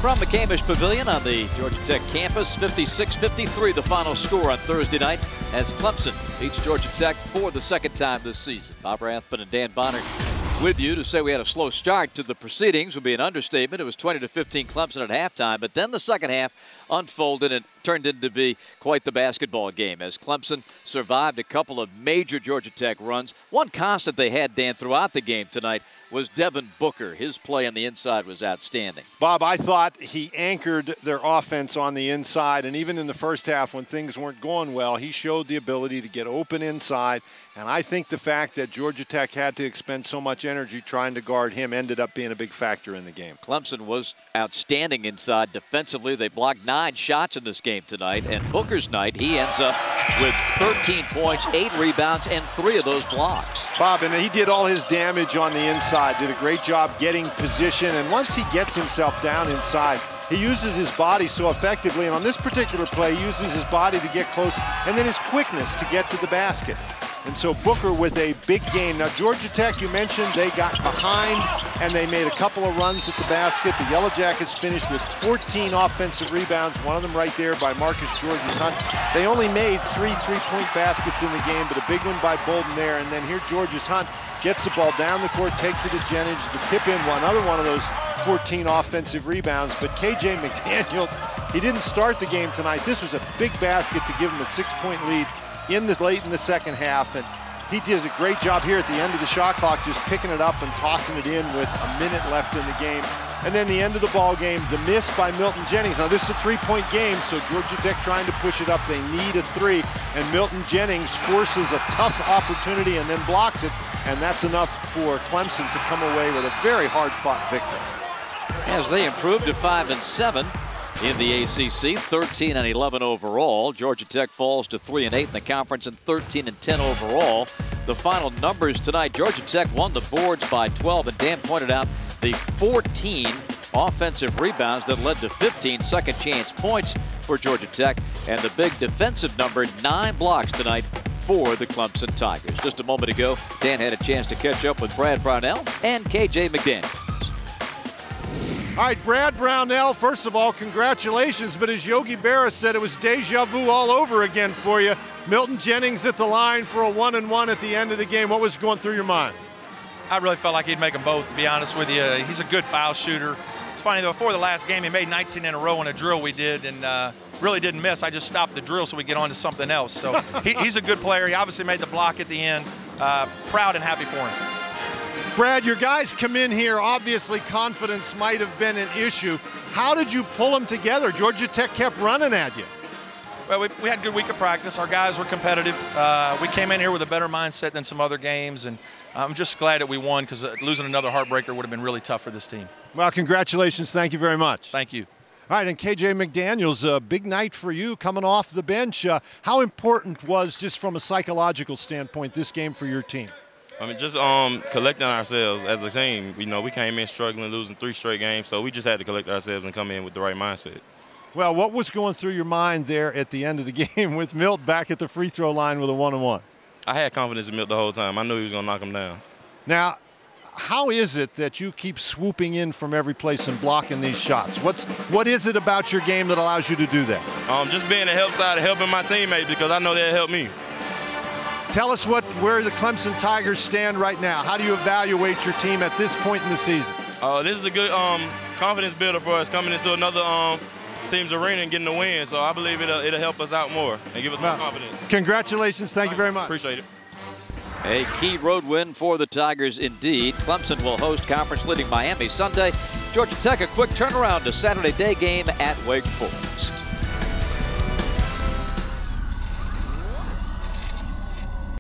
From McCamish Pavilion on the Georgia Tech campus, 56-53 the final score on Thursday night as Clemson beats Georgia Tech for the second time this season. Bob Rathbun and Dan Bonner with you. To say we had a slow start to the proceedings would be an understatement. It was 20-15 Clemson at halftime, but then the second half unfolded and turned into be quite the basketball game as Clemson survived a couple of major Georgia Tech runs. One constant they had, Dan, throughout the game tonight was Devin Booker. His play on the inside was outstanding. Bob, I thought he anchored their offense on the inside, and even in the first half when things weren't going well, he showed the ability to get open inside. And I think the fact that Georgia Tech had to expend so much energy trying to guard him ended up being a big factor in the game. Clemson was outstanding inside defensively. They blocked 9 shots in this game tonight. And Booker's night, he ends up with 13 points, 8 rebounds, and 3 of those blocks. Bob, and he did all his damage on the inside, did a great job getting position. And once he gets himself down inside, he uses his body so effectively. And on this particular play, he uses his body to get close and then his quickness to get to the basket. And so Booker with a big game. Now, Georgia Tech, you mentioned, they got behind and they made a couple of runs at the basket. The Yellow Jackets finished with 14 offensive rebounds, one of them right there by Marcus Georges-Hunt. They only made 3 three-point baskets in the game, but a big one by Bolden there. And then here Georges-Hunt gets the ball down the court, takes it to Jennings, the tip in, another one of those 14 offensive rebounds. But KJ McDaniels, he didn't start the game tonight. This was a big basket to give him a 6-point lead late in the second half, and he did a great job here at the end of the shot clock, just picking it up and tossing it in with a minute left in the game. And then the end of the ball game, the miss by Milton Jennings. Now this is a 3-point game, so Georgia Tech trying to push it up. They need a 3, and Milton Jennings forces a tough opportunity and then blocks it, and that's enough for Clemson to come away with a very hard-fought victory. As they improved to 5-7 in the ACC, 13-11 overall. Georgia Tech falls to 3-8 in the conference and 13-10 overall. The final numbers tonight, Georgia Tech won the boards by 12, and Dan pointed out the 14 offensive rebounds that led to 15 second chance points for Georgia Tech, and the big defensive number, 9 blocks tonight for the Clemson Tigers. Just a moment ago, Dan had a chance to catch up with Brad Brownell and KJ McDaniels. All right, Brad Brownell, first of all, congratulations. But as Yogi Berra said, it was deja vu all over again for you. Milton Jennings at the line for a 1-and-1 at the end of the game. What was going through your mind? I really felt like he'd make them both, to be honest with you. He's a good foul shooter. It's funny, though, before the last game, he made 19 in a row in a drill we did, and really didn't miss. I just stopped the drill so we get on to something else. So he's a good player. He obviously made the block at the end. Proud and happy for him. Brad, your guys come in here, obviously confidence might have been an issue. How did you pull them together? Georgia Tech kept running at you. Well, we had a good week of practice. Our guys were competitive. We came in here with a better mindset than some other games, and I'm just glad that we won, because losing another heartbreaker would have been really tough for this team. Well, congratulations. Thank you very much. Thank you. All right, and KJ McDaniels, a big night for you coming off the bench. How important was, just from a psychological standpoint, this game for your team? I mean, just collecting ourselves as a team. You know, we came in struggling, losing 3 straight games, so we just had to collect ourselves and come in with the right mindset. Well, what was going through your mind there at the end of the game with Milt back at the free throw line with a 1-and-1? I had confidence in Milt the whole time. I knew he was going to knock him down. Now, how is it that you keep swooping in from every place and blocking these shots? What is it about your game that allows you to do that? Just being a help side, helping my teammates, because I know they'll help me. Tell us where the Clemson Tigers stand right now. How do you evaluate your team at this point in the season? This is a good confidence builder for us coming into another team's arena and getting the win. So I believe it'll help us out more and give us more confidence. Congratulations. Thank you very much. Appreciate it. A key road win for the Tigers indeed. Clemson will host conference-leading Miami Sunday. Georgia Tech a quick turnaround to Saturday day game at Wake Forest.